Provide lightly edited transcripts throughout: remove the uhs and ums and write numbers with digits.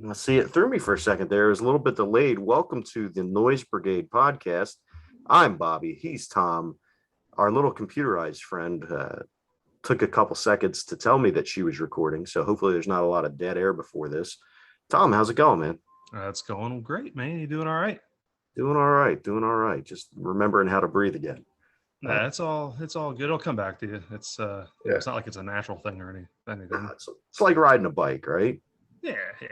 I see it threw me for a second there. It was a little bit delayed. Welcome to the Noise Brigade podcast. I'm Bobby. He's Tom. Our little computerized friend took a couple seconds to tell me that she was recording. So hopefully there's not a lot of dead air before this. Tom, how's it going, man? It's going great, man. You doing all right? Doing all right. Doing all right. Just remembering how to breathe again. Uh, Nah, it's all good. It'll come back to you. yeah. It's not like it's a natural thing or anything. It's like riding a bike, right? Yeah, yeah.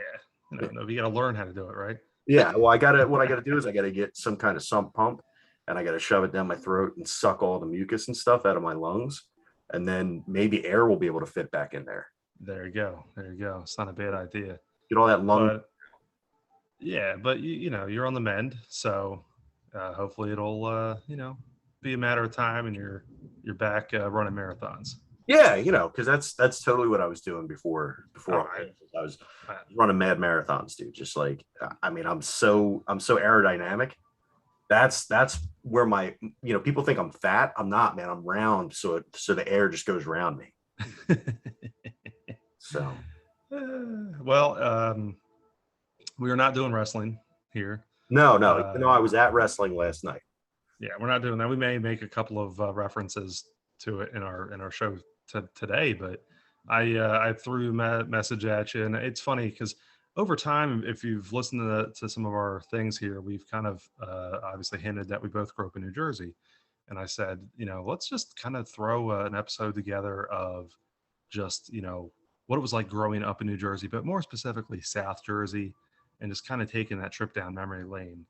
No, you got to learn how to do it, right? Yeah. Well, what I gotta do is I gotta get some kind of sump pump and I gotta shove it down my throat and suck all the mucus and stuff out of my lungs. And then maybe air will be able to fit back in there. There you go. There you go. It's not a bad idea. Get all that lung. But yeah, but you're on the mend, so hopefully it'll be a matter of time, and you're back running marathons. Yeah, because that's totally what I was doing before All all right. this. I was running mad marathons, dude. Just like I mean, I'm so aerodynamic. That's where my people think I'm fat. I'm not, man. I'm round, so the air just goes around me. So well, we are not doing wrestling here. no. I Uh, was at wrestling last night. yeah, we're not doing that. We may make a couple of references to it in our show today, but I threw a message at you, and it's funny because over time, if you've listened to some of our things here, we've kind of obviously hinted that we both grew up in New Jersey, and I said, let's just kind of throw an episode together of just what it was like growing up in New Jersey, but more specifically South Jersey, and just kind of taking that trip down memory lane.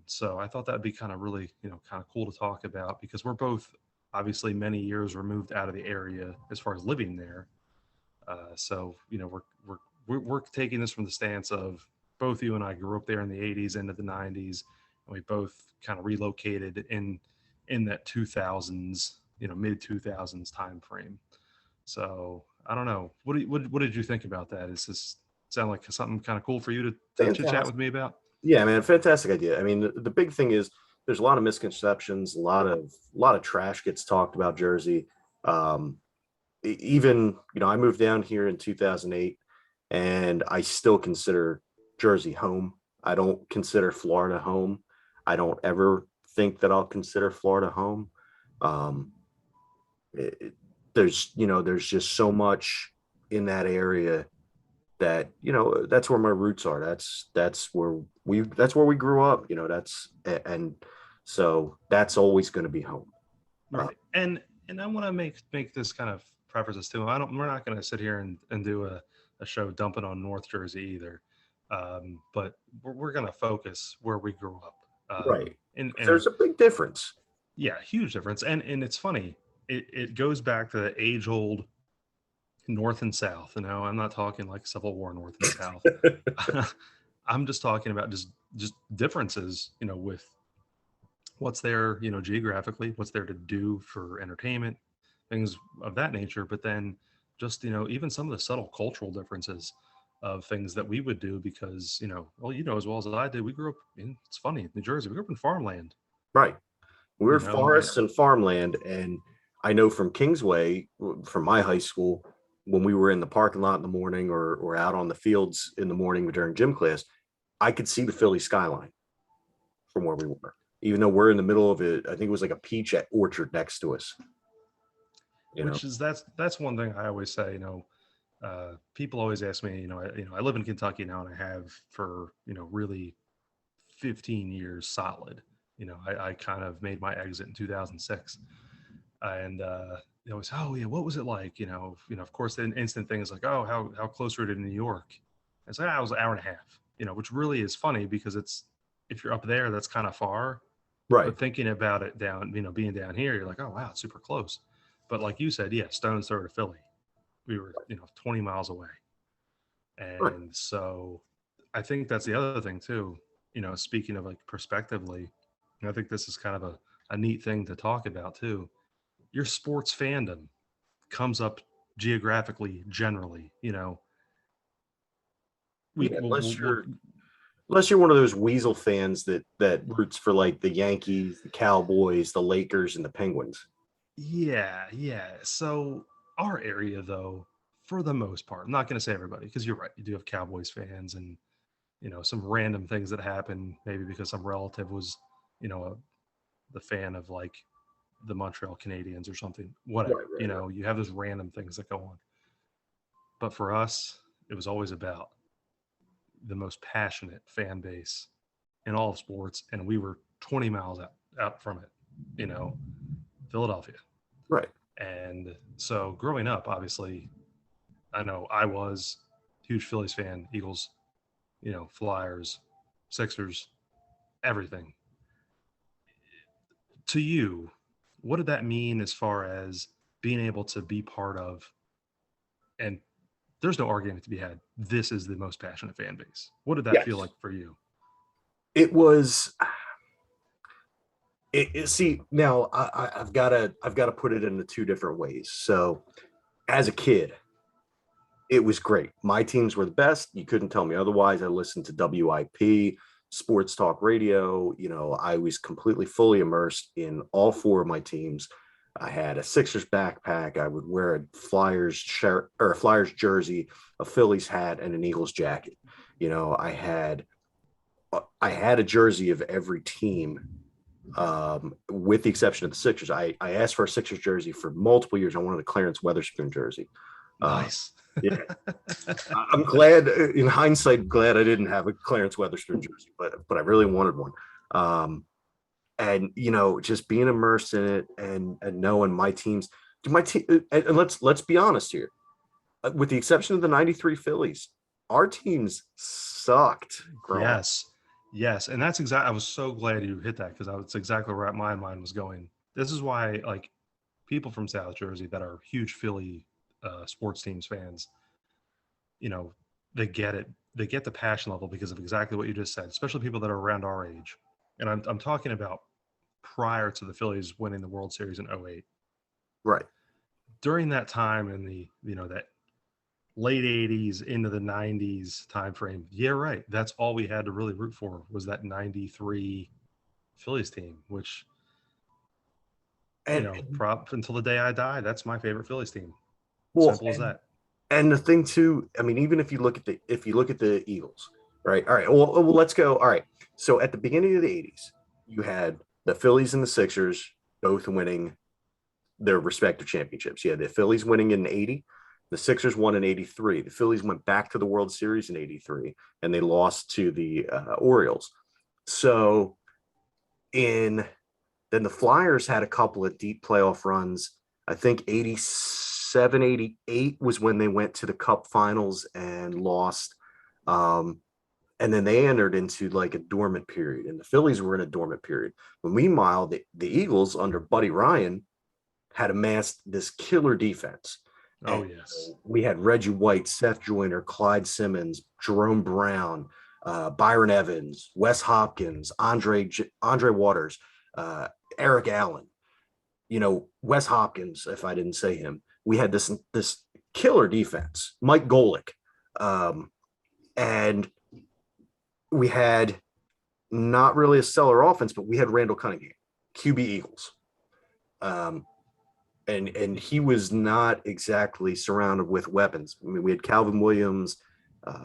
So I thought that'd be kind of really, kind of cool to talk about because we're both obviously many years removed out of the area as far as living there. So we're taking this from the stance of both you and I grew up there in the '80s into the '90s, and we both kind of relocated in that 2000s, mid 2000s time frame. So I don't know. What did you think about that? Is this sound like something kind of cool for you to chit chat Fantastic. with me about? Yeah, man, fantastic idea. I mean, the big thing is there's a lot of misconceptions, a lot of trash gets talked about Jersey. Um, Even I moved down here in 2008, and I still consider Jersey home. I don't consider Florida home. I don't ever think that I'll consider Florida home. Um, there's just so much in that area that that's where my roots are. That's where we grew up. And so that's always going to be home. uh, Right. And I want to make this kind of preface this too. We're not going to sit here and do a show dumping on North Jersey either. But we're going to focus where we grew up. right. And There's a big difference. yeah, huge difference. And it's funny. It goes back to the age old North and South. I'm not talking like Civil War North and South. I'm just talking about just differences, with what's there, geographically, what's there to do for entertainment, things of that nature. But then just, even some of the subtle cultural differences of things that we would do because, well, as well as I did, we grew up in, it's funny, New Jersey, we grew up in farmland, Right. We're and forests and farmland. And I know from Kingsway, from my high school, when we were in the parking lot in the morning or out on the fields in the morning during gym class, I could see the Philly skyline from where we were, even though we're in the middle of it. I think it was like a peach orchard next to us. You know, which is that's one thing I always say, people always ask me, I live in Kentucky now and I have for, really 15 years solid. I kind of made my exit in 2006, and they always, oh yeah, what was it like? Of course, the instant thing is like, oh, how close were to New York? It's like, I was an hour and a half. Which really is funny because it's if you're up there, that's kind of far. right, But thinking about it down, being down here, you're like, oh wow, it's super close. But like you said, yeah, stone's throw to Philly. We were, 20 miles away. right. And so I think that's the other thing too, speaking of like perspectively, I think this is kind of a neat thing to talk about too. Your sports fandom comes up geographically generally, we Yeah, will unless we'll you're one of those weasel fans that roots for like the Yankees, the Cowboys, the Lakers, and the Penguins. yeah, yeah. So our area though, for the most part. I'm not going to say everybody, because you're right. You do have Cowboys fans and, some random things that happen, maybe because some relative was, the fan of like the Montreal Canadiens or something, whatever. Right. You have those random things that go on. But for us, it was always about the most passionate fan base in all of sports, and we were 20 miles out from it, Philadelphia. Right. And so growing up, obviously, I know I was a huge Phillies fan, Eagles, Flyers, Sixers, everything. To you, what did that mean as far as being able to be part of, and there's no argument to be had, this is the most passionate fan base. What did that feel Yes. like for you? It was. See, now I've got to put it into two different ways. So, as a kid, it was great. My teams were the best. You couldn't tell me otherwise. I listened to WIP, Sports Talk Radio. I was completely fully immersed in all four of my teams. I had a Sixers backpack. I would wear a Flyers shirt or a Flyers jersey, a Phillies hat, and an Eagles jacket. I had a jersey of every team, with the exception of the Sixers. I asked for a Sixers jersey for multiple years. I wanted a Clarence Weatherspoon jersey. Nice. Yeah, I'm glad, in hindsight, glad I didn't have a Clarence Weatherspoon jersey, but I really wanted one. And just being immersed in it and knowing my teams, my team, and let's be honest here, with the exception of the '93 Phillies, our teams sucked growing up. Yes. Yes. And that's exactly, I was so glad you hit that, because that's exactly where my mind was going. This is why, like, people from South Jersey that are huge Philly sports teams fans, you know, they get it. They get the passion level because of exactly what you just said, especially people that are around our age. And I'm talking about prior to the Phillies winning the World Series in '08. Right. During that time in the, that late '80s into the '90s timeframe, yeah, right. That's all we had to really root for was that '93 Phillies team, which, And prop until the day I die, that's my favorite Phillies team. well, Simple as that. and the thing too, I mean, even if you look at the Eagles, right? All right. Well, let's go. All right. So at the beginning of the '80s, you had the Phillies and the Sixers both winning their respective championships. You had the Phillies winning in '80, the Sixers won in '83. The Phillies went back to the World Series in '83, and they lost to the Orioles. So in then the Flyers had a couple of deep playoff runs. I think '87, '88 was when they went to the Cup Finals and lost. And then they entered into like a dormant period, and the Phillies were in a dormant period. But meanwhile, the Eagles under Buddy Ryan had amassed this killer defense. Oh, And yes. we had Reggie White, Seth Joyner, Clyde Simmons, Jerome Brown, Byron Evans, Wes Hopkins, Andre Waters, Eric Allen. Wes Hopkins, if I didn't say him. We had this killer defense. Mike Golick, and we had not really a stellar offense, but we had Randall Cunningham, QB Eagles. And he was not exactly surrounded with weapons. I mean, we had Calvin Williams,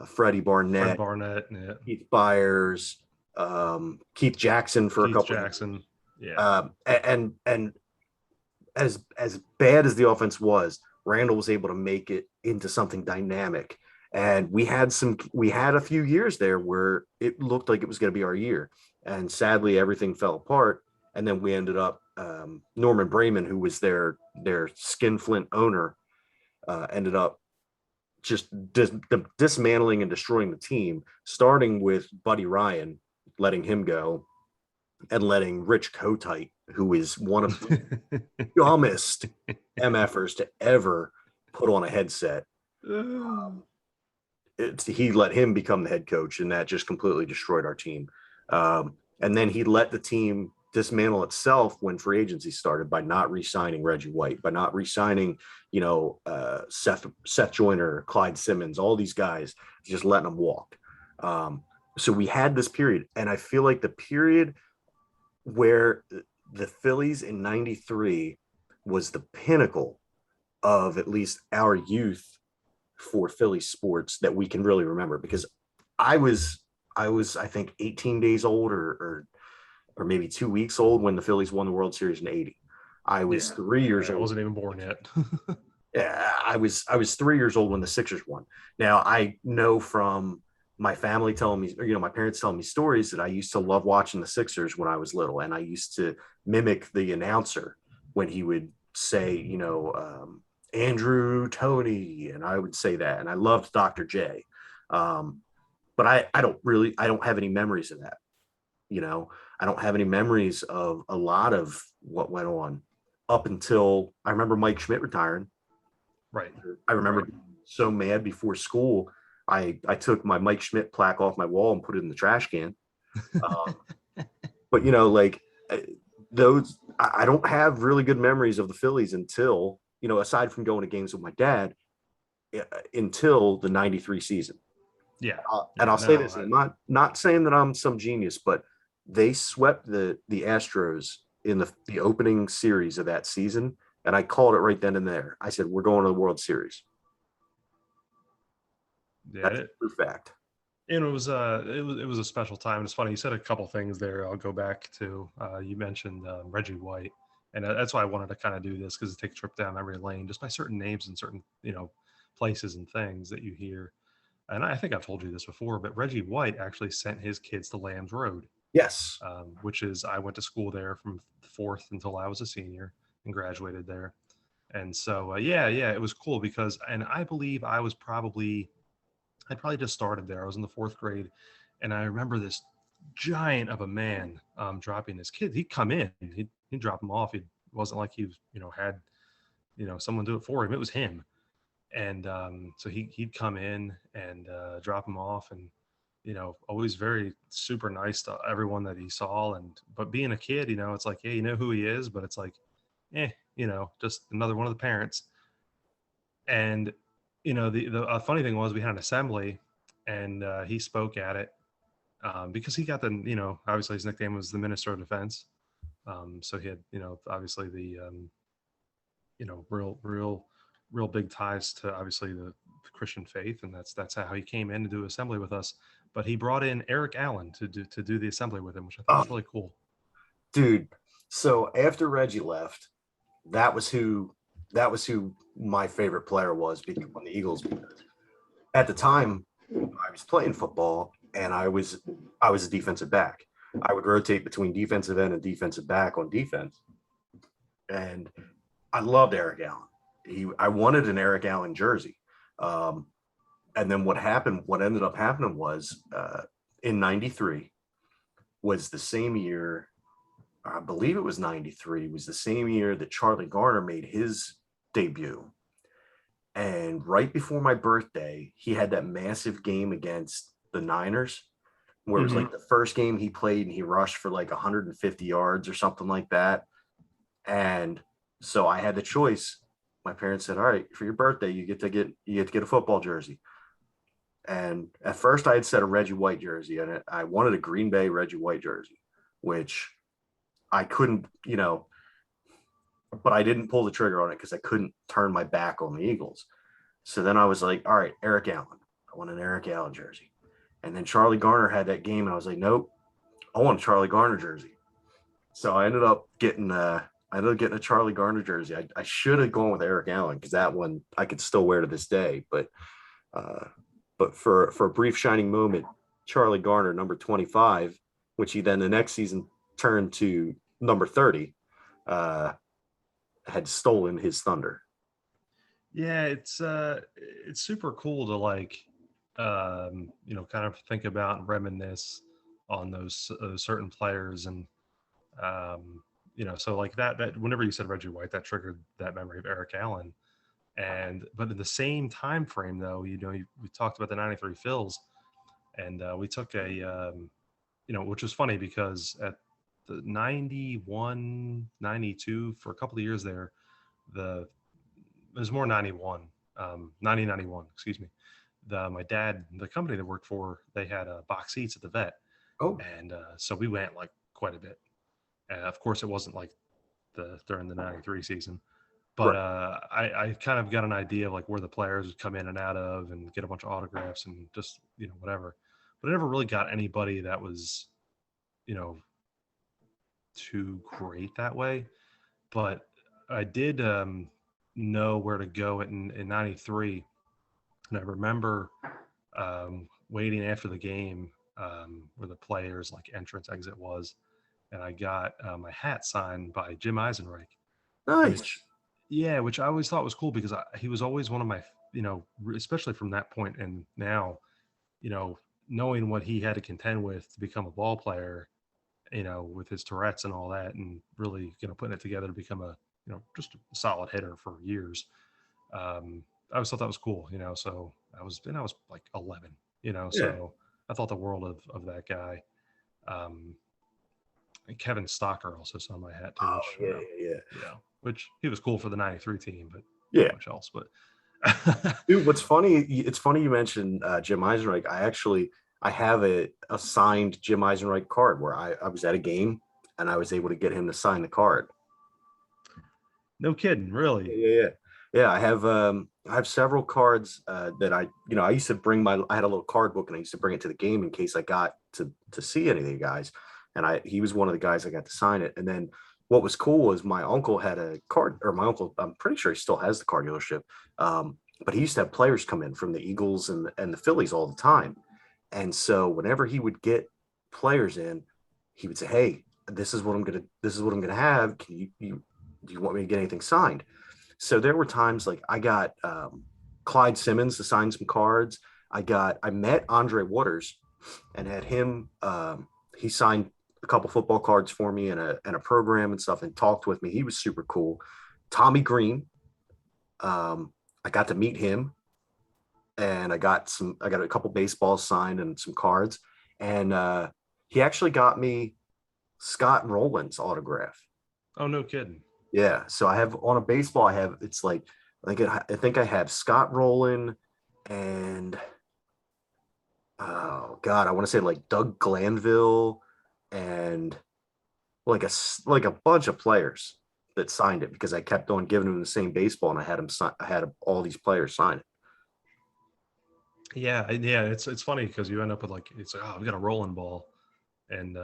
Freddie Fred Barnett, Barnett, yeah. Keith Byers, Keith Jackson for a Keith couple Jackson, of years. yeah. And as bad as the offense was, Randall was able to make it into something dynamic. And we had a few years there where it looked like it was going to be our year. And sadly, everything fell apart. And then we ended up, Norman Brayman, who was their skinflint owner, ended up just dismantling and destroying the team, starting with Buddy Ryan, letting him go, and letting Rich Kotite, who is one of the dumbest MFers to ever put on a headset. He let him become the head coach, and that just completely destroyed our team. And then he let the team dismantle itself when free agency started by not re-signing Reggie White, by not re-signing, Seth Joyner, Clyde Simmons, all these guys, just letting them walk. So we had this period, and I feel like the period where the Phillies in '93 was the pinnacle of at least our youth for Philly sports that we can really remember, because I was I think 18 days old or maybe 2 weeks old when the Phillies won the World Series in '80. I was Yeah. 3 years I old. wasn't even born yet. Yeah, I was 3 years old when the Sixers won. Now I know from my family telling me, or, my parents telling me stories, that I used to love watching the Sixers when I was little, and I used to mimic the announcer when he would say, Andrew Tony, and I would say that, and I loved Dr. J. Um, but I don't have any memories of that. You know, I don't have any memories of a lot of what went on up until I remember Mike Schmidt retiring. Right. I remember Right. being so mad before school. I took my Mike Schmidt plaque off my wall and put it in the trash can. Um, but like uh, those, I don't have really good memories of the Phillies until, aside from going to games with my dad, until the '93 season. Yeah. And Yeah. I'll say No. this, and I'm not saying that I'm some genius, but they swept the Astros in the opening series of that season, and I called it right then and there. I said, we're going to the World Series. That's Yeah. a true fact. And it was a special time. It's funny, you said a couple things there. I'll go back to you mentioned Reggie White, and that's why I wanted to kind of do this, because it takes a trip down memory lane just by certain names and certain places and things that you hear. And I think I've told you this before, but Reggie White actually sent his kids to Lambs Road, Yes. which is, I went to school there from fourth until I was a senior and graduated there. And so yeah, it was cool because, and I believe I'd probably just started there. I was in the fourth grade, and I remember this giant of a man dropping his kid. He'd come in, he'd drop him off. It wasn't like he was, had, someone do it for him. It was him, and so he'd come in and drop him off, and always very super nice to everyone that he saw. And but being a kid, it's like, yeah, you know who he is, but it's like, just another one of the parents. And the funny thing was, we had an assembly, and he spoke at it, because he got obviously his nickname was the Minister of Defense. So he had, obviously the real big ties to, obviously, the Christian faith, and that's how he came in to do assembly with us. But he brought in Eric Allen to do the assembly with him, which I thought Oh, was really cool. dude. So after Reggie left, that was who that was who my favorite player was on the Eagles, because at the time I was playing football, and I was a defensive back. I would rotate between defensive end and defensive back on defense, and I loved Eric Allen. I wanted an Eric Allen jersey. Um, and then what ended up happening was, in '93 was the same year, I believe it was '93, was the same year that Charlie Garner made his debut. And right before my birthday, he had that massive game against the Niners, where it was Mhm. like the first game he played and he rushed for like 150 yards or something like that. And so I had the choice. My parents said, "All right, for your birthday, you get a football jersey." And at first, I had said a Reggie White jersey, and I wanted a Green Bay Reggie White jersey, which I couldn't, but I didn't pull the trigger on it because I couldn't turn my back on the Eagles. So then I was like, all right, Eric Allen. I want an Eric Allen jersey. And then Charlie Garner had that game, and I was like, nope, I want a Charlie Garner jersey. So I ended up getting a Charlie Garner jersey. I should have gone with Eric Allen, because that one I could still wear to this day. Uh, but for a brief shining moment, Charlie Garner, number 25, which he then the next season turned to number 30, uh, had stolen his thunder. Yeah, it's super cool to, like, kind of think about and reminisce on those certain players. And so like that whenever you said Reggie White, that triggered that memory of Eric Allen. And but in the same time frame, though, we talked about the '93 Phils, and we took which was funny because at the '91, '92, for a couple of years there, the it was more '91, 1991, excuse me. My dad, the company that worked for, they had box seats at the vet, Oh, and so we went like quite a bit. And of course, it wasn't like during the '93 season, But Right. I kind of got an idea of like where the players would come in and out of and get a bunch of autographs and just, whatever. But I never really got anybody that was, you know, too great that way. But I did know where to go in 93. And I remember waiting after the game where the players like entrance exit was. And I got my hat signed by Jim Eisenreich, Nice. which, yeah, which I always thought was cool because he was always one of my, especially from that point and now, you know, knowing what he had to contend with to become a ball player, with his Tourette's and all that, and really, putting it together to become a, just a solid hitter for years. I always thought that was cool, So I was like 11, Yeah. so I thought the world of that guy. Um, and Kevin Stocker also saw my hat too, Oh which yeah, yeah, yeah. which he was cool for the '93 team, but Yeah. not much else. But Dude, what's funny? It's funny you mentioned Jim Eisenreich. I have a signed Jim Eisenreich card where I was at a game and I was able to get him to sign the card. no kidding, Yeah, really. yeah, yeah. Yeah, I have several cards that I used to bring I had a little card book and I used to bring it to the game in case I got to see any of the guys. And he was one of the guys I got to sign it. And then what was cool was my uncle had a card, or my uncle, I'm pretty sure he still has the car dealership. But he used to have players come in from the Eagles and the Phillies all the time. And so whenever he would get players in, he would say, "Hey, this is what I'm gonna have. Can you do you want me to get anything signed?" So there were times like I got Clyde Simmons to sign some cards. I met Andre Waters and had him. He signed a couple football cards for me and a program and stuff, and talked with me. He was super cool. Tommy Green. I got to meet him, and I got a couple baseballs signed and some cards, and he actually got me Scott Rowland's autograph. Oh, no kidding. Yeah, so I have on a baseball. I have it's like I think I have Scott Rowland and oh god, I want to say like Doug Glanville and like a bunch of players that signed it because I kept on giving them the same baseball and I had all these players sign it. Yeah, yeah. It's funny because you end up with like it's like, oh, we got a rolling ball, and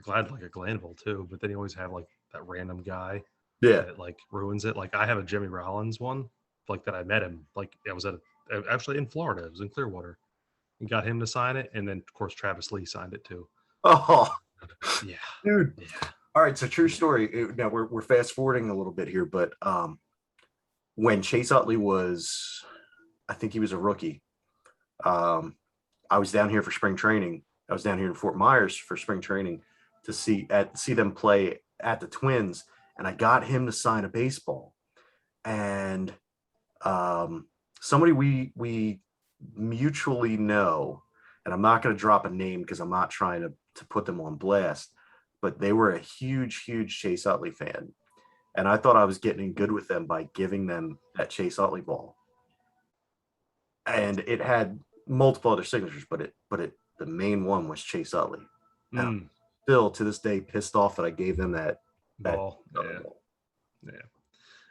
glad like a Glanville too. But then you always have like that random guy Yeah. that like ruins it. Like I have a Jimmy Rollins one, like that I met him. Like I was actually in Florida. It was in Clearwater, and got him to sign it, and then of course Travis Lee signed it too. Oh, Yeah, dude. yeah. All right, so true story. Now we're fast forwarding a little bit here, but when Chase Utley was, I think he was a rookie. Um, I was down here for spring training. I was down here in Fort Myers for spring training to see them play at the Twins, and I got him to sign a baseball. And um, somebody we mutually know, and I'm not going to drop a name because I'm not trying to put them on blast, but they were a huge Chase Utley fan, and I thought I was getting good with them by giving them that Chase Utley ball, and it had multiple other signatures, but the main one was Chase Utley, and I'm Mm, still to this day pissed off that I gave them that ball. Utley Yeah, ball. yeah.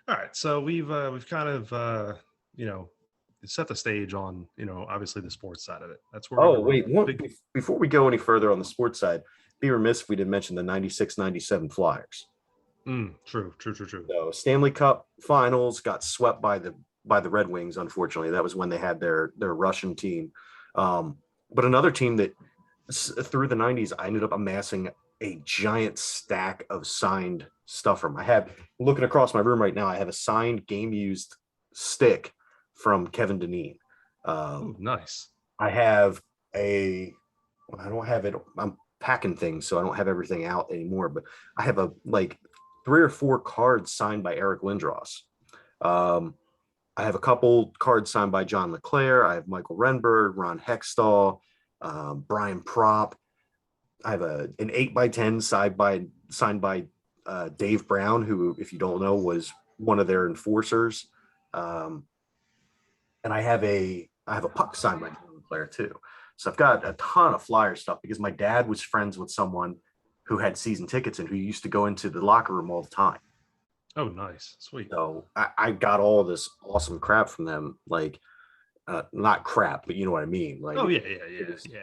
All right, so we've kind of you know set the stage on obviously the sports side of it. That's where we Oh, grew up. wait, before we go any further on the sports side, be remiss if we didn't mention the 96-97 Flyers. True. So Stanley Cup Finals got swept by the Red Wings. Unfortunately, that was when they had their Russian team. But another team that through the 90s, I ended up amassing a giant stack of signed stuff from. I have looking across my room right now. I have a signed game used stick from Kevin Dineen. Oh, Um, nice. I have a well, I don't have it. I'm packing things, so I don't have everything out anymore. But I have a like 3 or 4 cards signed by Eric Lindros. Um, I have a couple cards signed by John LeClaire. I have Michael Renberg, Ron Hextall, Brian Prop. I have an 8x10 signed by Dave Brown, who, if you don't know, was one of their enforcers. Um, and I have a puck signed by Jordan Player too. So I've got a ton of flyer stuff because my dad was friends with someone who had season tickets and who used to go into the locker room all the time. Oh, nice, sweet. So I got all this awesome crap from them, like not crap, but you know what I mean. Like Oh yeah, yeah, it yeah, was, yeah.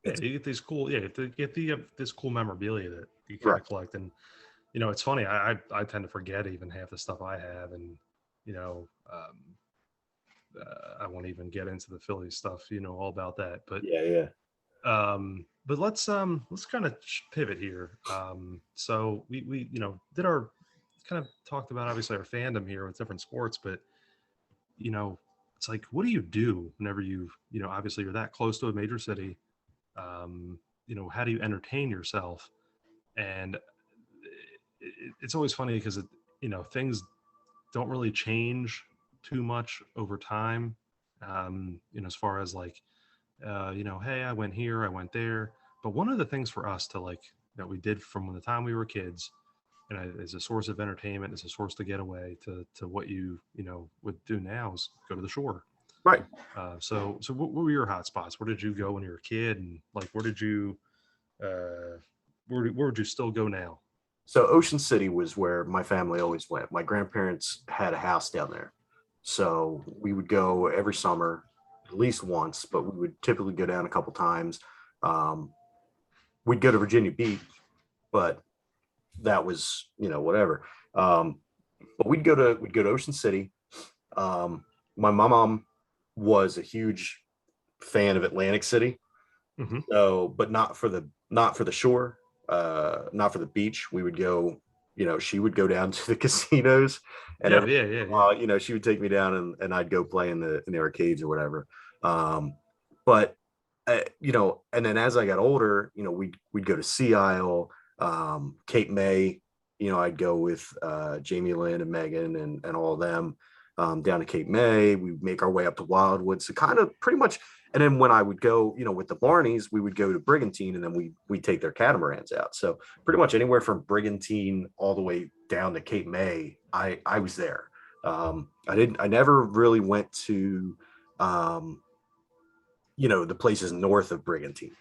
Yeah, it's you get these cool, yeah, get the this cool memorabilia that you kind right. of collect, and it's funny. I tend to forget even half the stuff I have, and you know, I won't even get into the Philly stuff, all about that. Yeah, yeah. But let's kind of pivot here. So we did our kind of talked about obviously our fandom here with different sports, but you know, it's like, what do you do whenever obviously you're that close to a major city? How do you entertain yourself? And it's always funny because things don't really change too much over time. As far as like, hey, I went here, I went there. But one of the things for us to like that we did from the time we were kids, and as a source of entertainment, as a source to get away to what would do now is go to the shore. Right. So what were your hot spots? Where did you go when you were a kid, and like where did you where would you still go now? So Ocean City was where my family always went. My grandparents had a house down there. So we would go every summer, at least once, but we would typically go down a couple times. Um, we'd go to Virginia Beach, but that was, whatever. But we'd go to Ocean City. Um, my mom was a huge fan of Atlantic City. Hmm. So, but not for the shore, not for the beach. We would go, she would go down to the casinos, and Yeah, every yeah, yeah, yeah. she would take me down, and I'd go play in the arcades or whatever. But and then as I got older, we'd go to Sea Isle, Cape May. I'd go with Jamie Lynn and Megan and all of them down to Cape May. We make our way up to Wildwood. So kind of pretty much. And then when I would go, with the Barneys, we would go to Brigantine, and then we'd take their catamarans out. So pretty much anywhere from Brigantine all the way down to Cape May, I was there. I never really went to um, the places north of Brigantine,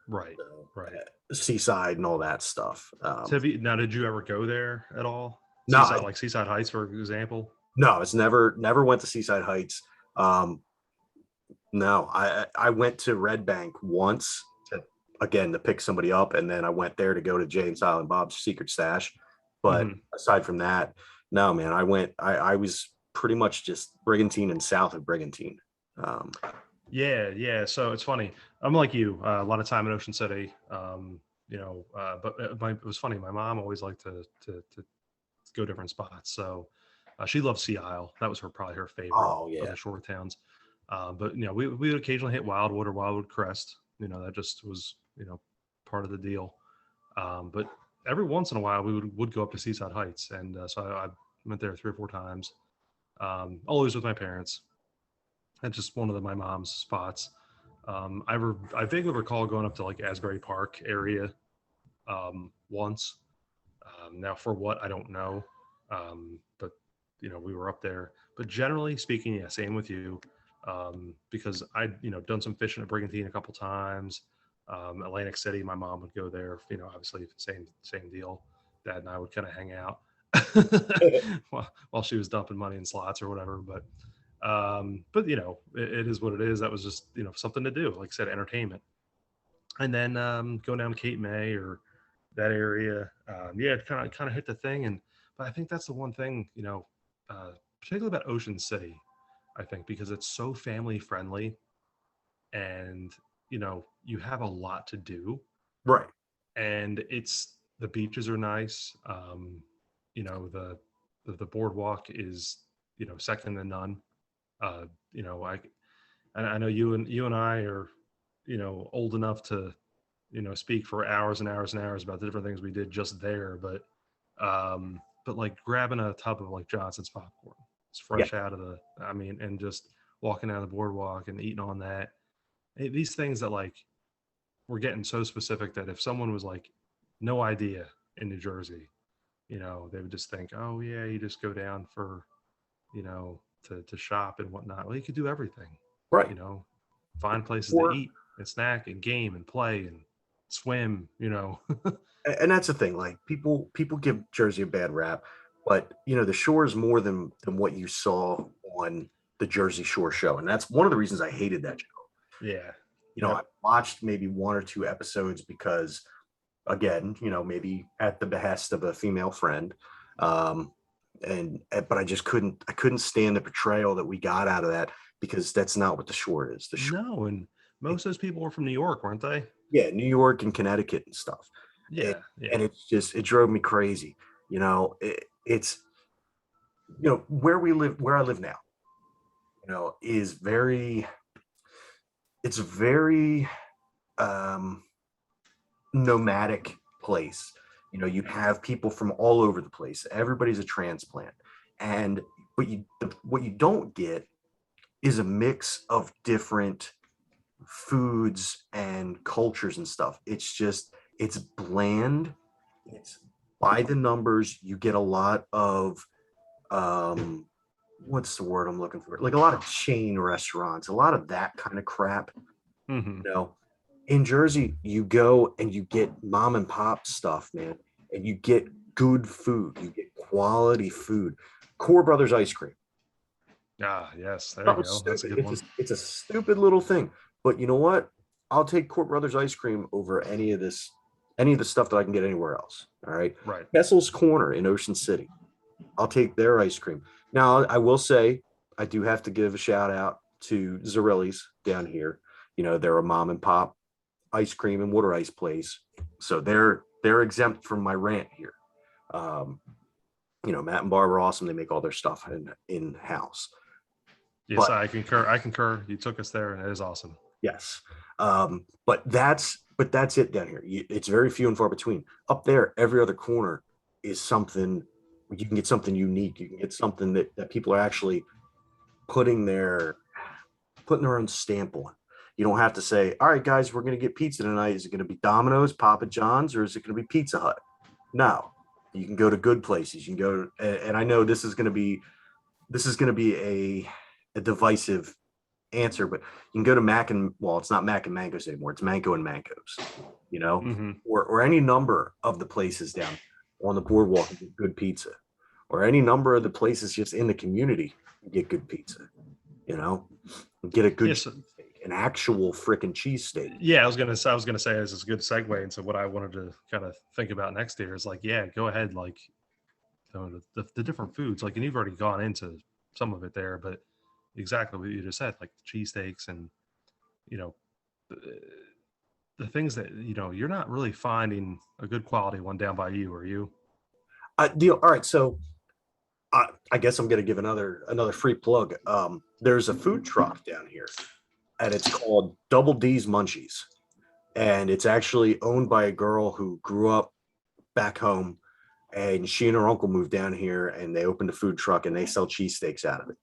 Right, so, right. Seaside and all that stuff. So did you ever go there at all? No, Seaside, like Seaside Heights, for example. no, it's never went to Seaside Heights. Um, no, I went to Red Bank once to pick somebody up, and then I went there to go to Jay and Silent Bob's Secret Stash. But Hmm. aside from that, no, man, I was pretty much just Brigantine and south of Brigantine. Um, Yeah, yeah. So it's funny. I'm like you. A lot of time in Ocean City. But it was funny. My mom always liked to go different spots. So she loved Sea Isle. That was probably her favorite oh of yeah, the shore towns. But we would occasionally hit Wildwood or Wildwood Crest. That just was part of the deal. But every once in a while we would go up to Seaside Heights, and so I went there 3 or 4 times. Always with my parents. That's just one of my mom's spots. I vaguely recall going up to like Asbury Park area once. Now, for what I don't know, but we were up there. But generally speaking, yeah, same with you, because I done some fishing at Brigantine a couple times. Atlantic City, my mom would go there. Obviously same deal. Dad and I would kind of hang out while she was dumping money in slots or whatever. But it is what it is. That was just something to do. Like I said, entertainment. And then going down Cape May or that area, yeah, it kind of hit the thing. But I think that's the one thing, particularly about Ocean City. I think because it's so family friendly, and you have a lot to do, right. and the beaches are nice. You know the boardwalk is second to none. Uh, you know I I know you and I are old enough to speak for hours and hours and hours about the different things we did just there, but like grabbing a tub of like Johnson's popcorn, it's Yeah. fresh out of and just walking down the boardwalk and eating on that. These things that like we're getting so specific that if someone was like no idea in New Jersey, they would just think, oh yeah, you just go down for to shop and whatnot. Well, you could do everything, Right. you know, find places to Or eat and snack and game and play and swim. and that's the thing. Like people give Jersey a bad rap. but the shore is more than what you saw on the Jersey Shore show, and that's one of the reasons I hated that show. Yeah. I Yep. watched maybe one or two episodes because, again, maybe at the behest of a female friend, um, but I couldn't stand the portrayal that we got out of that because that's not what the shore is. The shore, No, and most of those people were from New York, weren't they? yeah, New York and Connecticut and stuff, and, Yeah. and Yeah. it's just it drove me crazy. It's where we live, where I live now, is very it's very um nomadic place. You have people from all over the place. Everybody's a transplant, and what you don't get is a mix of different foods and cultures and stuff. It's bland. It's by the numbers. You get a lot of um what's the word I'm looking for? Like a lot of chain restaurants, a lot of that kind of crap. Hmm. You know, in Jersey, you go and you get mom and pop stuff, man, and you get good food. You get quality food. Core Brothers ice cream. Ah, yes. There you Something go. That's a stupid. good one. It's a stupid little thing, but you know what? I'll take Core Brothers ice cream over any of the stuff that I can get anywhere else. All right, Right. Kessel's Corner in Ocean City. I'll take their ice cream. Now, I will say, I do have to give a shout out to Zarelli's down here. They're a mom and pop ice cream and water ice place, so they're exempt from my rant here. Um, Matt and Barb are awesome. They make all their stuff in house. Yes, But I concur. I concur. You took us there, and it is awesome. yes, but that's it down here. It's very few and far between. Up there, every other corner is something. You can get something unique. You can get something that people are actually putting their putting their own stamp on. You don't have to say, all right, guys, we're going to get pizza tonight. Is it going to be Domino's, Papa John's, or is it going to be Pizza Hut? No, you can go to good places. You can go, and I know this is going to be a divisive answer, but you can go to Mac and well, it's not Mac and Mangoes anymore. It's Mango and Mangoes, Hmm. or any number of the places down on the boardwalk and get good pizza, or any number of the places just in the community and get good pizza. You know, get a good Yes. cheesesteak, an actual freaking cheesesteak. Yeah, I was gonna say this is a good segue into what I wanted to kind of think about next year. Is like, yeah, go ahead, like the different foods, like, and you've already gone into some of it there, but exactly what you just said, like the cheesesteaks and you know the, the things that you're not really finding a good quality one down by you, are you? Deal. All right, so I guess I'm going to give another free plug. There's a food truck down here, and it's called Double D's Munchies, and it's actually owned by a girl who grew up back home, and she and her uncle moved down here, and they opened a food truck, and they sell cheesesteaks out of it.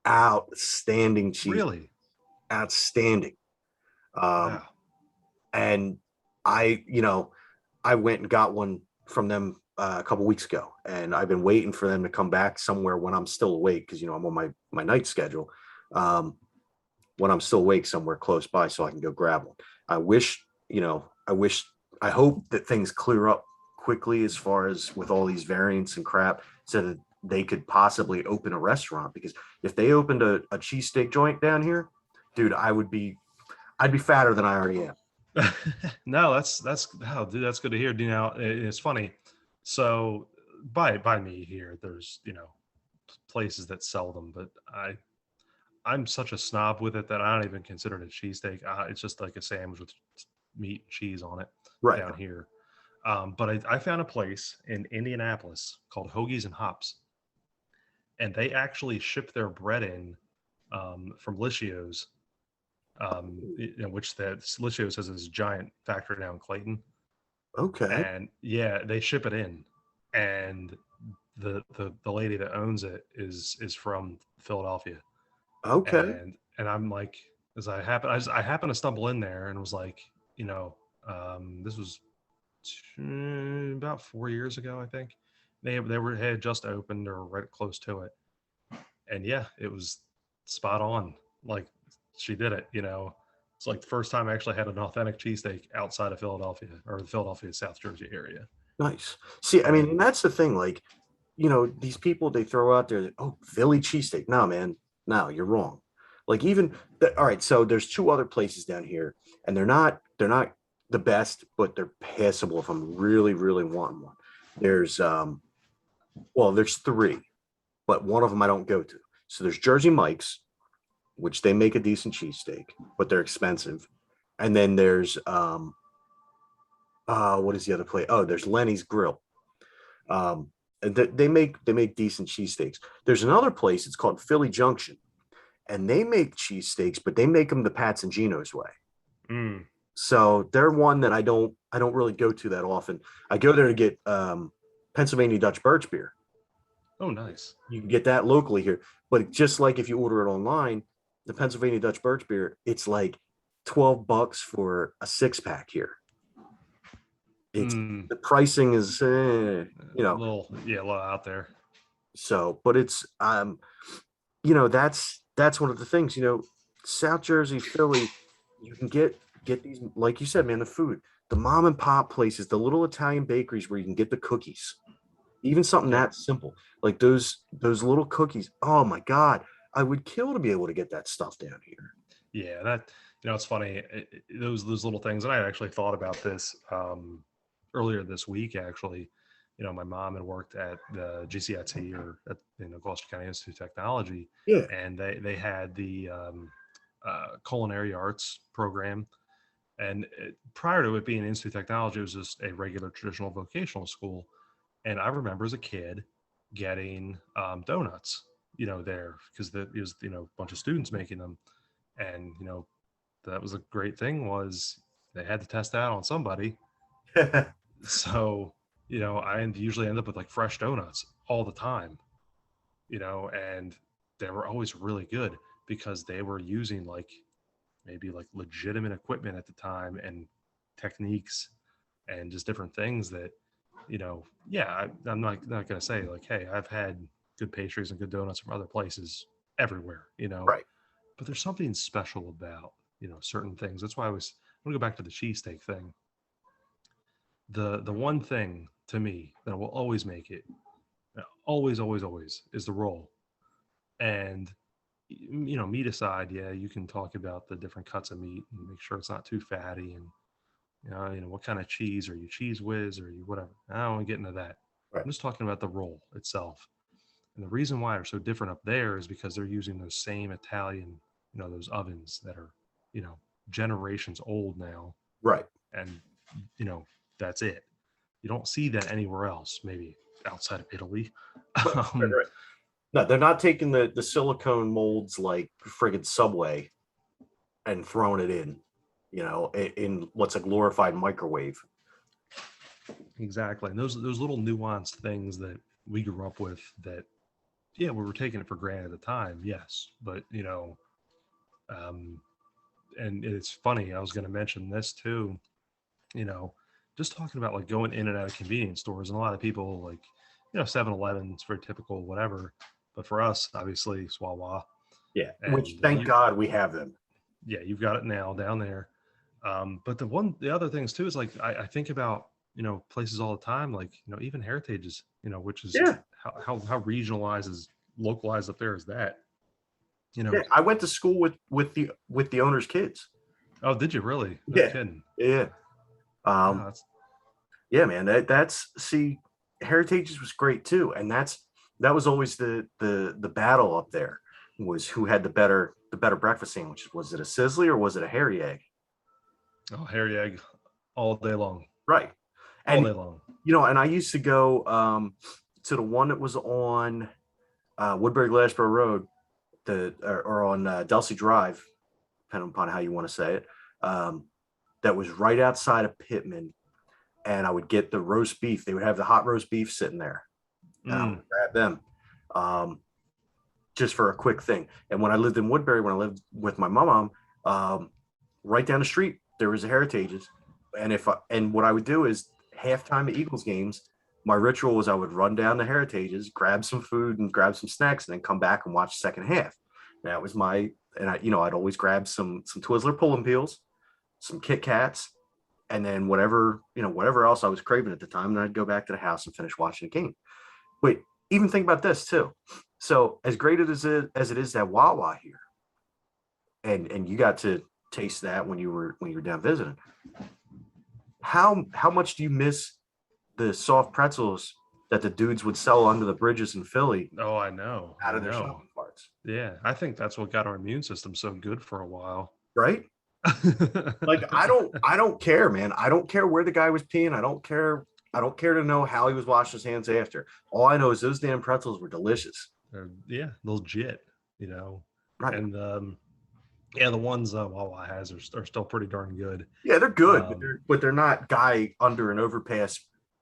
Outstanding cheese, Really? outstanding. Um, Wow. and I went and got one from them a couple weeks ago, and I've been waiting for them to come back somewhere when I'm still awake because I'm on my night schedule. Um, when I'm still awake somewhere close by, so I can go grab one. I wish, I hope that things clear up quickly as far as with all these variants and crap, so that they could possibly open a restaurant. Because if they opened a cheesesteak joint down here, dude, I'd be fatter than I already am. No, that's oh, dude, that's good to hear. It's funny. So by me here, there's places that sell them, but I'm such a snob with it that I don't even consider it a cheesesteak. It's just like a sandwich with meat and cheese on it Right. down here. But I found a place in Indianapolis called Hoagies and Hops, and they actually ship their bread in from Lishio's, which that Lishio's has this giant factory now in Clayton, Okay. and yeah, they ship it in, and the lady that owns it is from Philadelphia, Okay. and I'm like, I happened to stumble in there and was like, you know, this was about 4 years ago, I think. They had just opened or right close to it, and yeah, it was spot on. Like she did it. It's like the first time I actually had an authentic cheesesteak outside of Philadelphia or the Philadelphia South Jersey area. Nice. See, I mean, And and that's the thing. Like, these people, they throw out there, oh, Philly cheesesteak. No, man, no, you're wrong. Like even all right, so there's two other places down here, and they're not the best, but they're passable if I'm really, really wanting one. There's well, there's three, but one of them I don't go to. So there's Jersey Mike's, which they make a decent cheesesteak, but they're expensive. And then there's what is the other place? Oh, there's Lenny's Grill. And they make decent cheesesteaks. There's another place, it's called Philly Junction, and they make cheesesteaks, but they make them the Pats and Geno's way. Mm. So they're one that I don't really go to that often. I go there to get Pennsylvania Dutch Birch beer. Oh, nice. You can get that locally here, but just like if you order it online, the Pennsylvania Dutch Birch beer, it's like $12 for a 6 pack here. It's Mm. the pricing is A little out there. so, but it's that's one of the things, South Jersey, Philly, you can get these, like you said, man, the food, the mom and pop places, the little Italian bakeries where you can get the cookies, even something Yeah. that simple, like those little cookies. Oh my God, I would kill to be able to get that stuff down here. Yeah, that it's funny. Those little things, and I actually thought about this earlier this week. Actually, my mom had worked at the GCIT, or at Gloucester County Institute of Technology, Yeah. and they had the culinary arts program. And prior to it being Institute of Technology, it was just a regular traditional vocational school. And I remember as a kid getting donuts, there, because it was a bunch of students making them, and that was a great thing, was they had to test that out on somebody. So I usually end up with like fresh donuts all the time, and they were always really good because they were using like maybe like legitimate equipment at the time, and techniques, and just different things that yeah, I'm not going to say like, hey, I've had good pastries and good donuts from other places everywhere, Right. but there's something special about certain things. That's why I'm going to go back to the cheesesteak thing. The one thing to me that will always make it, always, always, always, is the roll. And meat aside, yeah, you can talk about the different cuts of meat and make sure it's not too fatty, and what kind of cheese, are you cheese whiz, or you whatever. I don't want to get into that. Right. I'm just talking about the roll itself. And the reason why they're so different up there is because they're using those same Italian, those ovens that are, generations old now. Right. And, that's it. You don't see that anywhere else, maybe outside of Italy. Right. No, they're not taking the silicone molds like friggin' Subway and throwing it in what's a glorified microwave. Exactly. And those little nuanced things that we grew up with, that yeah, we were taking it for granted at the time, yes. But and it's funny, I was going to mention this too, just talking about like going in and out of convenience stores, and a lot of people like 7-Eleven is very typical, whatever, but for us, obviously, Wawa. Yeah, And which thank God we have them. Yeah, you've got it now down there. But the other things too is like I think about places all the time, like even Heritage's, which is Yeah. how regionalized, is localized up there is that. Yeah, I went to school with the owner's kids. Oh, did you really? No Yeah. kidding. Yeah. No, that's Yeah, man. That's see, Heritage's was great too, and that was always the battle up there, was who had the better breakfast sandwiches. Was it a Sizzly or was it a Harry Egg? oh, hairy egg all day long, Right. all And day long. and I used to go to the one that was on Woodbury Glassboro Road, or on Delsey Drive, depending upon how you want to say it. That was right outside of Pittman, and I would get the roast beef. They would have the hot roast beef sitting there, and I would grab them just for a quick thing. And when I lived in Woodbury, when I lived with my mom, right down the street there was a Heritage's, and what I would do is, halftime at Eagles games, my ritual was I would run down the Heritage's, grab some food and grab some snacks, and then come back and watch the second half. That was I'd always grab some Twizzler pull and peels, some Kit Kats, and then whatever else I was craving at the time. And I'd go back to the house and finish watching the game. Wait, even think about this too. So as great as it is that Wawa here, and you got to taste that when you were down visiting. How much do you miss the soft pretzels that the dudes would sell under the bridges in Philly Oh, I know. out I of their know. shopping carts, Yeah, I think that's what got our immune system so good for a while. right? Like I don't care, man. I don't care where the guy was peeing. I don't care to know how he was washing his hands after. All I know is those damn pretzels were delicious. Yeah, legit, you know. Right. And yeah, the ones Wawa has are still pretty darn good. Yeah, they're good, Um, but they're not guy under an overpass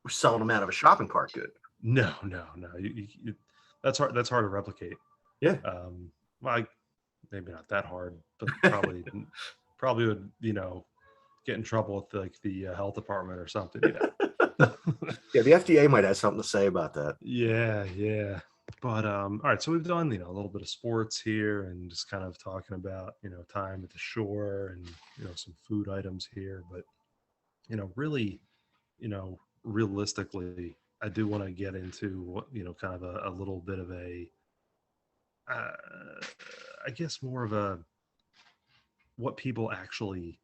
selling them out of a shopping cart good. no, no, no. That's hard. That's hard to replicate. Yeah. Well, maybe not that hard, but probably would get in trouble with like the health department or something. Yeah, the FDA might have something to say about that. Yeah, yeah. But all right, so we've done a little bit of sports here and just kind of talking about time at the shore and some food items here, but really realistically, I do want to get into what kind of a little bit of a uh, I guess more of a what people actually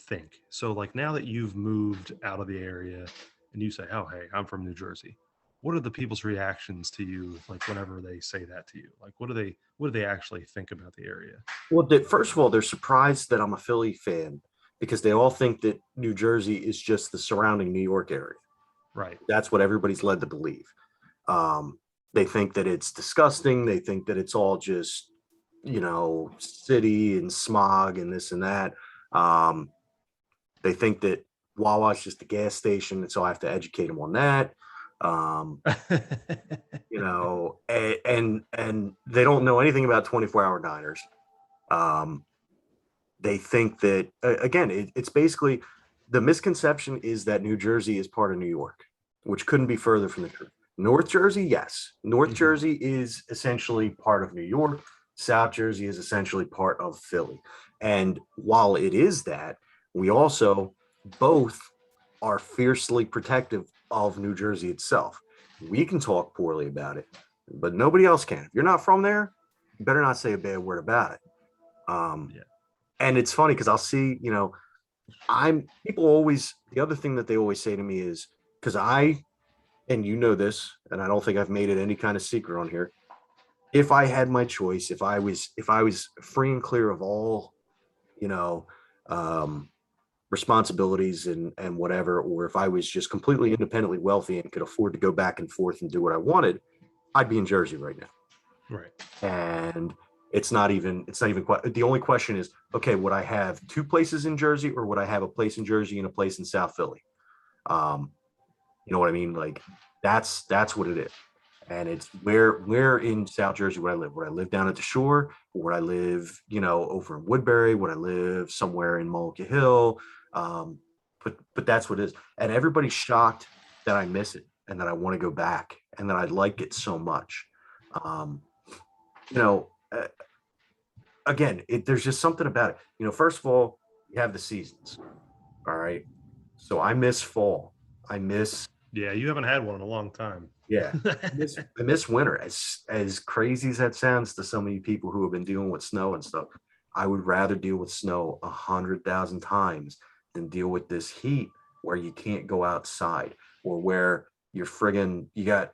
think. So like now that you've moved out of the area and you say, "Oh, hey, I'm from New Jersey." What are the people's reactions to you like whenever they say that to you? Like what do they actually think about the area? Well, first of all, they're surprised that I'm a Philly fan because they all think that New Jersey is just the surrounding New York area. Right. That's what everybody's led to believe. They think that it's disgusting. They think that it's all just, city and smog and this and that. Um, they think that Wawa's just a gas station, and so I have to educate them on that. Um, and they don't know anything about 24-hour diners. Um, they think that again, it's basically the misconception is that New Jersey is part of New York, which couldn't be further from the truth. North Jersey, yes. North Mhm. Jersey is essentially part of New York. South Jersey is essentially part of Philly. And while it is that, we also both are fiercely protective of New Jersey itself. We can talk poorly about it, but nobody else can. If you're not from there, you better not say a bad word about it. Um, Yeah. and it's funny because I'll see, I'm people always the other thing that they always say to me is because and you know this, and I don't think I've made it any kind of secret on here. If I had my choice, if I was free and clear of all, you know, um, responsibilities and whatever, or if I was just completely independently wealthy and could afford to go back and forth and do what I wanted, I'd be in Jersey right now. Right. And it's not even quite the only question is, okay, would I have two places in Jersey or would I have a place in Jersey and a place in South Philly? Um, you know what I mean? Like that's what it is. And it's where in South Jersey would I live? Would I live down at the shore? Or would I live, over in Woodbury? Would I live somewhere in Mullica Hill? Um, but that's what it is. And everybody's shocked that I miss it and that I want to go back and that I like it so much. Um, you know, uh, again, there's just something about it. First of all, you have the seasons. All right. So I miss fall. I miss Yeah, you haven't had one in a long time. Yeah. I miss winter. As crazy as that sounds to some of you people who have been dealing with snow and stuff, I would rather deal with snow 100,000 times than deal with this heat where you can't go outside or where you got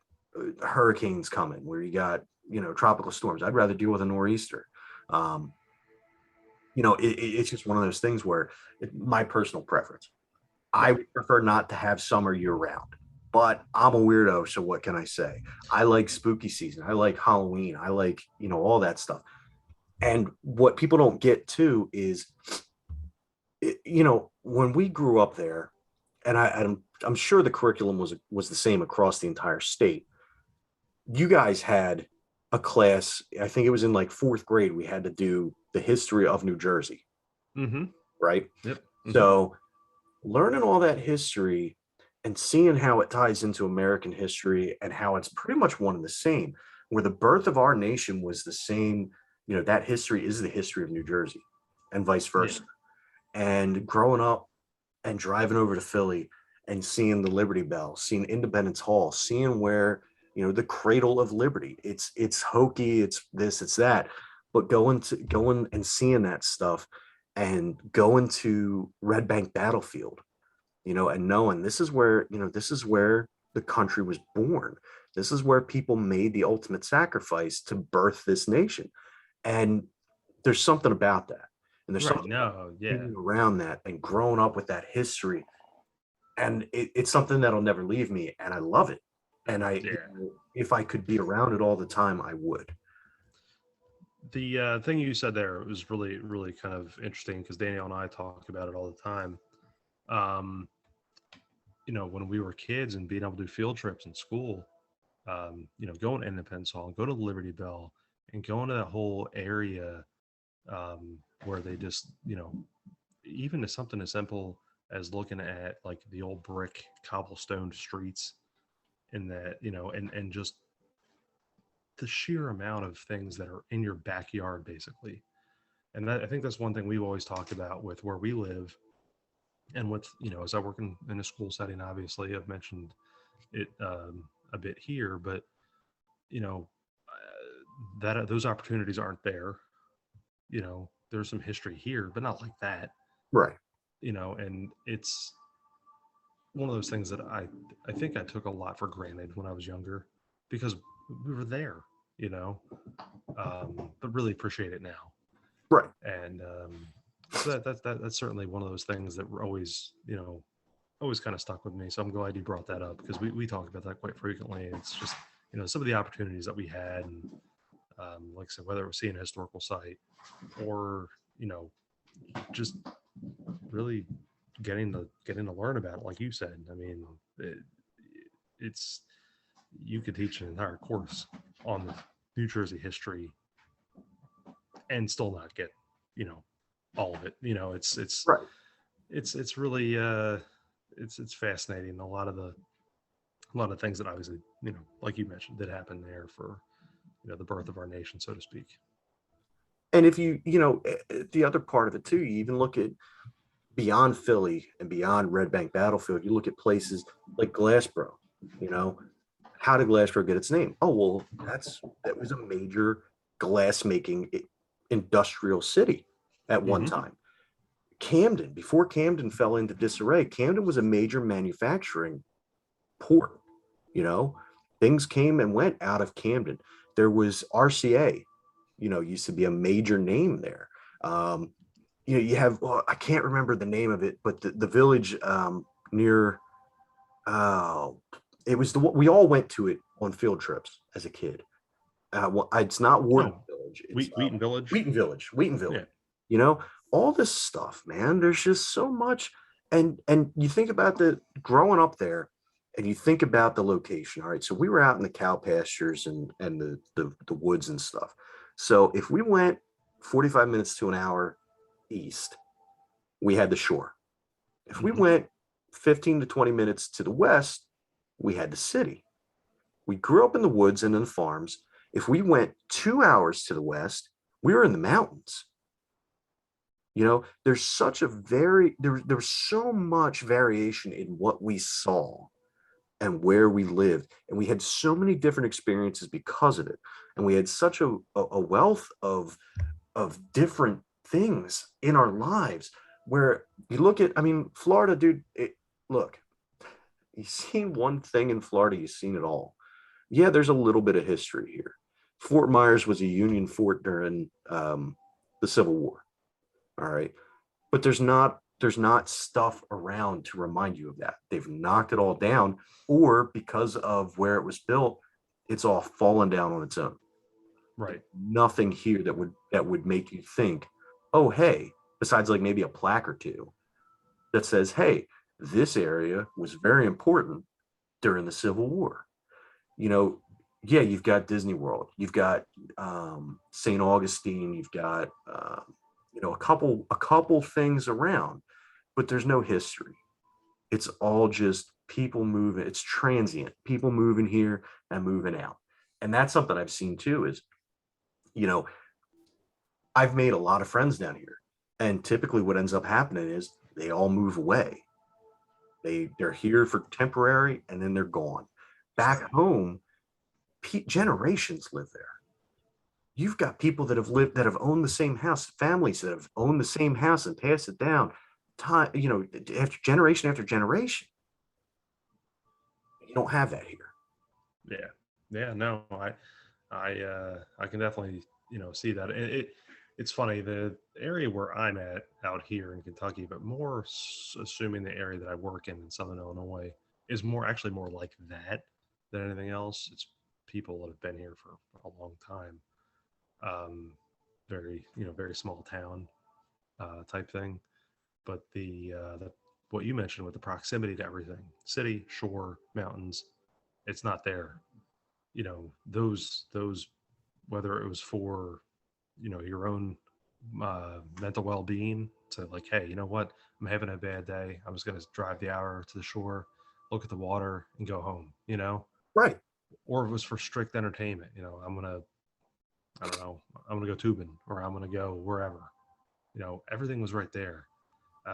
hurricanes coming, where you got tropical storms. I'd rather deal with a nor'easter. Um, it's just one of those things where my personal preference. I Right. would prefer not to have summer year round, but I'm a weirdo. So what can I say? I like spooky season. I like Halloween. I like, all that stuff. And what people don't get too is, when we grew up there, and I'm sure the curriculum was the same across the entire state. You guys had a class, I think it was in like fourth grade, we had to do the history of New Jersey, Mm-hmm. right? Yep. Mm-hmm. So learning all that history and seeing how it ties into American history and how it's pretty much one and the same, where the birth of our nation was the same, that history is the history of New Jersey and vice Yeah. versa. And growing up and driving over to Philly and seeing the Liberty Bell, seeing Independence Hall, seeing where, the cradle of liberty. It's hokey, it's this, it's that. But going and seeing that stuff and going to Red Bank Battlefield, and knowing this is where the country was born. This is where people made the ultimate sacrifice to birth this nation. And there's something about that. And there's Right. something about No. Yeah. being around that and growing up with that history. And it's something that'll never leave me. And I love it. And Yeah. if I could be around it all the time, I would. The thing you said there was really, really kind of interesting because Danielle and I talk about it all the time. Um, when we were kids and being able to do field trips in school, going to Independence Hall and go to Liberty Bell and going to that whole area where they just, even to something as simple as looking at like the old brick cobblestone streets in that, and just the sheer amount of things that are in your backyard, basically. And I think that's one thing we've always talked about with where we live and with, as I work in a school setting, obviously I've mentioned it a bit here, but, that those opportunities aren't there. There's some history here, but not like that, Right. and it's one of those things that I think I took a lot for granted when I was younger because we were there, you know, but really appreciate it now. Right. And so that's certainly one of those things that were always, always kind of stuck with me. So I'm glad you brought that up because we talk about that quite frequently. It's just, some of the opportunities that we had, and like I said, whether it was seeing a historical site or, just really getting to learn about it, like you said. I mean, it's you could teach an entire course on the New Jersey history and still not get, all of it. It's Right. it's really it's fascinating. A lot of things that obviously, like you mentioned, did happen there for, the birth of our nation, so to speak. And if the other part of it too, you even look at beyond Philly and beyond Red Bank Battlefield, you look at places like Glassboro. How did Glassboro get its name? Oh, well, that was a major glass-making industrial city at one time. Camden, before Camden fell into disarray, Camden was a major manufacturing port. Things came and went out of Camden. There was RCA, used to be a major name there. You have, I can't remember the name of it, but the village near, it was we all went to it on field trips as a kid. It's not Wharton Village. It's Wheaton Village. Wheaton Village. Yeah. All this stuff, man. There's just so much. And you think about the growing up there, and you think about the location. All right, so we were out in the cow pastures and the woods and stuff. So if we went 45 minutes to an hour east, we had the shore. If we went 15 to 20 minutes to the west, we had the city. We grew up in the woods and in the farms. If we went 2 hours to the west, we were in the mountains. There's such there's so much variation in what we saw and where we lived. And we had so many different experiences because of it. And we had such a wealth of different things in our lives where you look at, Florida, dude, look, you see one thing in Florida, you've seen it all. Yeah, there's a little bit of history here. Fort Myers was a Union fort during the Civil War. All right. But there's not stuff around to remind you of that. They've knocked it all down, or because of where it was built, it's all fallen down on its own. Right. Nothing here that would make you think, oh, hey, besides like maybe a plaque or two that says, hey, this area was very important during the Civil War. Yeah, you've got Disney World, you've got St. Augustine, you've got a couple things around, but there's no history. It's all just people moving. It's transient, people moving here and moving out. And that's something I've seen too is, I've made a lot of friends down here, and typically what ends up happening is they all move away. They're here for temporary and then they're gone. Back home, generations live there. You've got people that have owned the same house, families that have owned the same house and passed it down time, after generation. You don't have that here. Yeah. Yeah. No, I can definitely, see that. It's funny, the area where I'm at out here in Kentucky, but more assuming the area that I work in Southern Illinois is actually more like that than anything else. It's people that have been here for a long time. Very, very small town type thing. But the what you mentioned with the proximity to everything, city, shore, mountains, it's not there. Those whether it was for your own mental well-being, to like, hey, you know what, I'm having a bad day, I'm just going to drive the hour to the shore, look at the water, and go home. Right. Or if it was for strict entertainment, I don't know, I'm gonna go tubing, or I'm gonna go wherever. Everything was right there.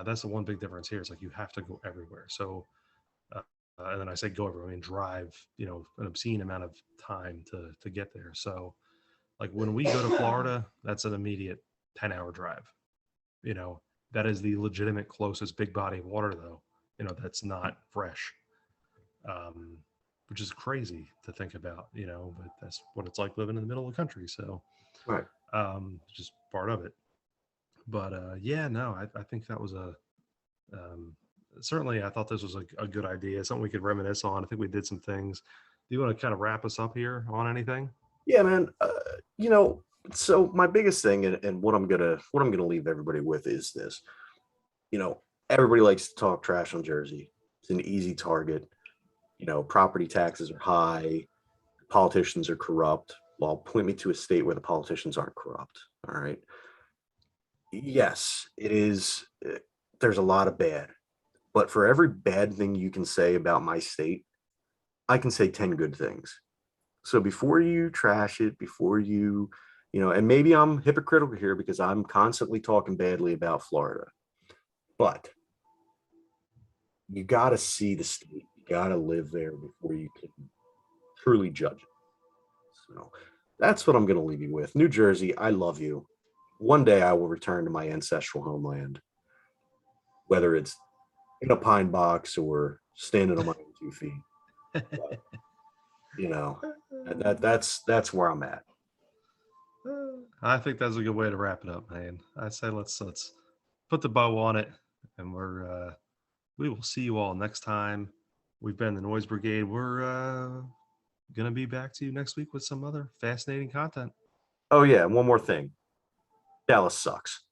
That's the one big difference here. It's like you have to go everywhere. So, and then I say go everywhere, I mean drive, an obscene amount of time to get there. So, like when we go to Florida, that's an immediate 10-hour drive. You know, that is the legitimate closest big body of water, though. That's not fresh, um, which is crazy to think about. But that's what it's like living in the middle of the country. So, Right. just part of it. But yeah, no, I think that was um, certainly, I thought this was a good idea, something we could reminisce on. I think we did some things. Do you want to kind of wrap us up here on anything? Yeah, man. You know, so my biggest thing, and what I'm gonna leave everybody with is this. You know, everybody likes to talk trash on Jersey. It's an easy target. Property taxes are high, politicians are corrupt. Well, point me to a state where the politicians aren't corrupt. All right. Yes, it is. There's a lot of bad, but for every bad thing you can say about my state, I can say 10 good things. So before you trash it, before and maybe I'm hypocritical here because I'm constantly talking badly about Florida, but you got to see the state. You got to live there before you can truly judge it. So that's what I'm going to leave you with. New Jersey, I love you. One day I will return to my ancestral homeland, whether it's in a pine box or standing on my own 2 feet. But, that's where I'm at. I think that's a good way to wrap it up, man. I say let's put the bow on it, and we will see you all next time. We've been the Noise Brigade. We're gonna be back to you next week with some other fascinating content. Oh yeah, and one more thing. Dallas sucks.